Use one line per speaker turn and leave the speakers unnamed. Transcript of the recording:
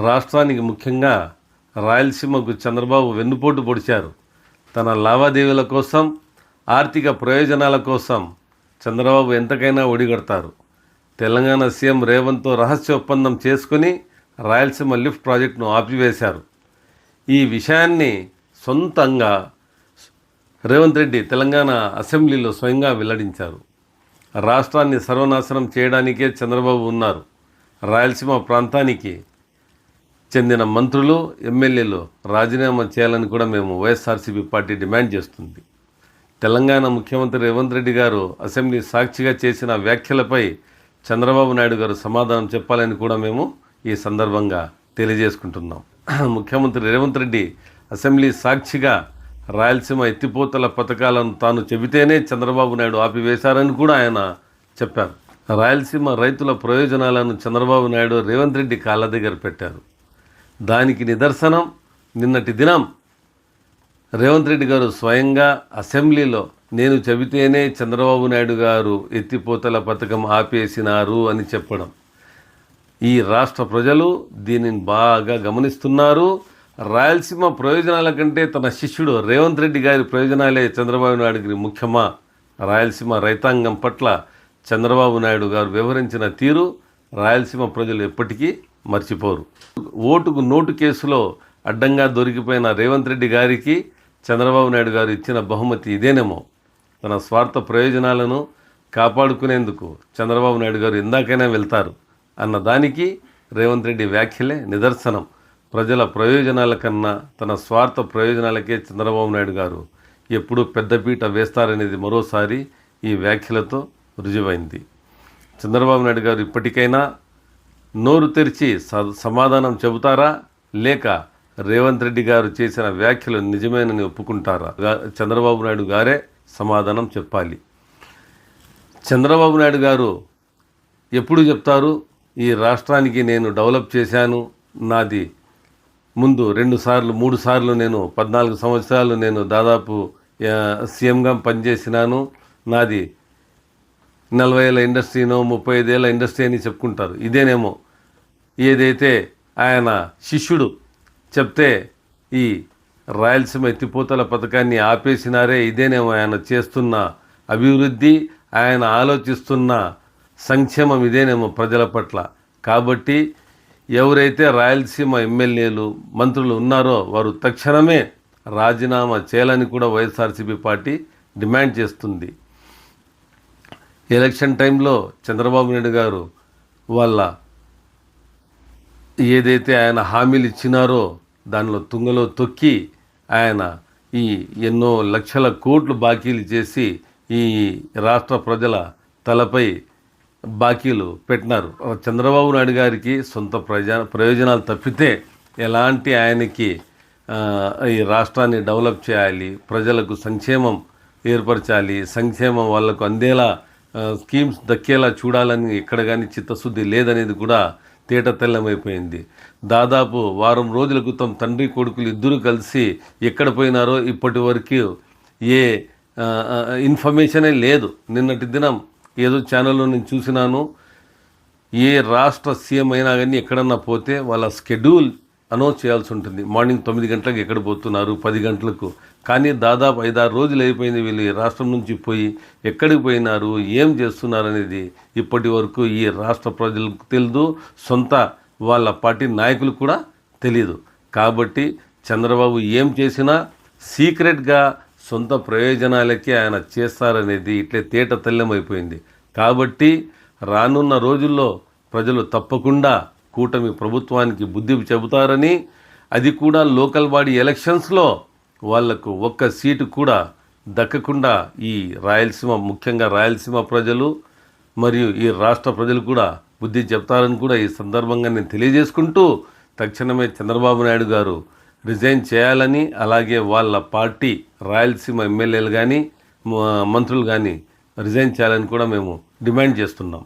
రాష్ట్రానికి ముఖ్యంగా రాయలసీమకు చంద్రబాబు వెన్నుపోటు పొడిచారు. తన లావాదేవీల కోసం, ఆర్థిక ప్రయోజనాల కోసం చంద్రబాబు ఎంతకైనా ఒడిగడతారు. తెలంగాణ సీఎం రేవంత్తో రహస్య ఒప్పందం చేసుకుని రాయలసీమ లిఫ్ట్ ప్రాజెక్టును ఆపివేశారు. ఈ విషయాన్ని సొంతంగా రేవంత్ రెడ్డి తెలంగాణ అసెంబ్లీలో స్వయంగా వెల్లడించారు. రాష్ట్రాన్ని సర్వనాశనం చేయడానికే చంద్రబాబు ఉన్నారు. రాయలసీమ ప్రాంతానికి చెందిన మంత్రులు, ఎమ్మెల్యేలు రాజీనామా చేయాలని కూడా మేము వైఎస్ఆర్సీపీ పార్టీ డిమాండ్ చేస్తుంది. తెలంగాణ ముఖ్యమంత్రి రేవంత్ రెడ్డి గారు అసెంబ్లీ సాక్షిగా చేసిన వ్యాఖ్యలపై చంద్రబాబు నాయుడు గారు సమాధానం చెప్పాలని కూడా మేము ఈ సందర్భంగా తెలియజేసుకుంటున్నాం. ముఖ్యమంత్రి రేవంత్ రెడ్డి అసెంబ్లీ సాక్షిగా రాయలసీమ ఎత్తిపోతల పథకాలను తాను చెబితేనే చంద్రబాబు నాయుడు ఆపివేశారని కూడా ఆయన చెప్పారు. రాయలసీమ రైతుల ప్రయోజనాలను చంద్రబాబు నాయుడు రేవంత్ రెడ్డి కాళ్ళ దగ్గర పెట్టారు. దానికి నిదర్శనం నిన్నటి దినం రేవంత్ రెడ్డి గారు స్వయంగా అసెంబ్లీలో నేను చెబితేనే చంద్రబాబు నాయుడు గారు ఎత్తిపోతల పథకం ఆపేసినారు అని చెప్పడం. ఈ రాష్ట్ర ప్రజలు దీనిని బాగా గమనిస్తున్నారు. రాయలసీమ ప్రయోజనాల కంటే తన శిష్యుడు రేవంత్ రెడ్డి గారి ప్రయోజనాలే చంద్రబాబు నాయుడుకి ముఖ్యమా? రాయలసీమ రైతాంగం పట్ల చంద్రబాబు నాయుడు గారు వ్యవహరించిన తీరు రాయలసీమ ప్రజలు ఎప్పటికీ మర్చిపోరు. ఓటుకు నోటు కేసులో అడ్డంగా దొరికిపోయిన రేవంత్ రెడ్డి గారికి చంద్రబాబు నాయుడు గారు ఇచ్చిన బహుమతి ఇదేనేమో. తన స్వార్థ ప్రయోజనాలను కాపాడుకునేందుకు చంద్రబాబు నాయుడు గారు ఎందాకైనా వెళ్తారు అన్న దానికి రేవంత్ రెడ్డి వ్యాఖ్యలే నిదర్శనం. ప్రజల ప్రయోజనాల కన్నా తన స్వార్థ ప్రయోజనాలకే చంద్రబాబు నాయుడు గారు ఎప్పుడూ పెద్దపీట వేస్తారనేది మరోసారి ఈ వ్యాఖ్యలతో రుజువైంది. చంద్రబాబు నాయుడు గారు ఇప్పటికైనా నోరు తెరిచి సమాధానం చెబుతారా, లేక రేవంత్ రెడ్డి గారు చేసిన వ్యాఖ్యలు నిజమేనని ఒప్పుకుంటారా? చంద్రబాబు నాయుడు గారే సమాధానం చెప్పాలి. చంద్రబాబు నాయుడు గారు ఎప్పుడు చెప్తారు, ఈ రాష్ట్రానికి నేను డెవలప్ చేశాను, నాది ముందు 2 సార్లు 3 సార్లు నేను 14 సంవత్సరాలు నేను దాదాపు సీఎంగా పనిచేసినాను, నాది 40 ఏళ్ళ ఇండస్ట్రీనో 35 ఏళ్ళ ఇండస్ట్రీ అని చెప్పుకుంటారు. ఇదేనేమో ఏదైతే ఆయన శిష్యుడు చెప్తే ఈ రాయలసీమ ఎత్తిపోతల పథకాన్ని ఆపేసినారే, ఇదేనేమో ఆయన చేస్తున్న అభివృద్ధి, ఆయన ఆలోచిస్తున్న సంక్షేమం ఇదేనేమో ప్రజల పట్ల. కాబట్టి ఎవరైతే రాయలసీమ ఎమ్మెల్యేలు, మంత్రులు ఉన్నారో వారు తక్షణమే రాజీనామా చేయాలని కూడా వైఎస్ఆర్సీపీ పార్టీ డిమాండ్ చేస్తుంది. ఎలక్షన్ టైంలో చంద్రబాబు నాయుడు గారు వాళ్ళ ఏదైతే ఆయన హామీలు ఇచ్చినారో దానిలో తుంగలో తొక్కి ఆయన ఈ ఎన్నో లక్షల కోట్లు బాకీలు చేసి ఈ రాష్ట్ర ప్రజల తలపై బాకీలు పెట్టినారు. చంద్రబాబు నాయుడు గారికి సొంత ప్రయోజనాలు తప్పితే ఎలాంటి ఆయనకి ఈ రాష్ట్రాన్ని డెవలప్ చేయాలి, ప్రజలకు సంక్షేమం ఏర్పరచాలి, సంక్షేమం వాళ్లకు అందేలా స్కీమ్స్ దక్కేలా చూడాలని ఎక్కడ కానీ చిత్తశుద్ధి లేదనేది కూడా తేట తెల్లమైపోయింది. దాదాపు వారం రోజుల క్రితం తండ్రి కొడుకులు ఇద్దరు కలిసి ఎక్కడ పోయినారో ఇప్పటి వరకు ఏ ఇన్ఫర్మేషనే లేదు. నిన్నటి దినం ఏదో ఛానల్లో నేను చూసినాను, ఏ రాష్ట్ర సీఎం అయినా కానీ ఎక్కడన్నా పోతే వాళ్ళ స్కెడ్యూల్ అనౌన్స్ చేయాల్సి ఉంటుంది. మార్నింగ్ 9 గంటలకు ఎక్కడ పోతున్నారు, 10 గంటలకు. కానీ దాదాపు 5-6 రోజులు అయిపోయింది వీళ్ళు ఈ రాష్ట్రం నుంచి పోయి ఎక్కడికి పోయినారు, ఏం చేస్తున్నారు అనేది ఇప్పటి వరకు ఈ రాష్ట్ర ప్రజలకు తెలియదు, సొంత వాళ్ళ పార్టీ నాయకులు కూడా తెలియదు. కాబట్టి చంద్రబాబు ఏం చేసినా సీక్రెట్గా సొంత ప్రయోజనాలకే ఆయన చేస్తారనేది ఇట్లే తేట తెల్లమైపోయింది. కాబట్టి రానున్న రోజుల్లో ప్రజలు తప్పకుండా కూటమి ప్రభుత్వానికి బుద్ధి చెబుతారని, అది కూడా లోకల్ బాడీ ఎలక్షన్స్లో వాళ్లకు ఒక్క సీటు కూడా దక్కకుండా ఈ రాయలసీమ, ముఖ్యంగా రాయలసీమ ప్రజలు మరియు ఈ రాష్ట్ర ప్రజలు కూడా బుద్ధి చెప్తారని కూడా ఈ సందర్భంగా నేను తెలియజేసుకుంటూ, తక్షణమే చంద్రబాబు నాయుడు గారు రిజైన్ చేయాలని, అలాగే వాళ్ళ పార్టీ రాయలసీమ ఎమ్మెల్యేలు కానీ మంత్రులు కానీ రిజైన్ చేయాలని కూడా మేము డిమాండ్ చేస్తున్నాం.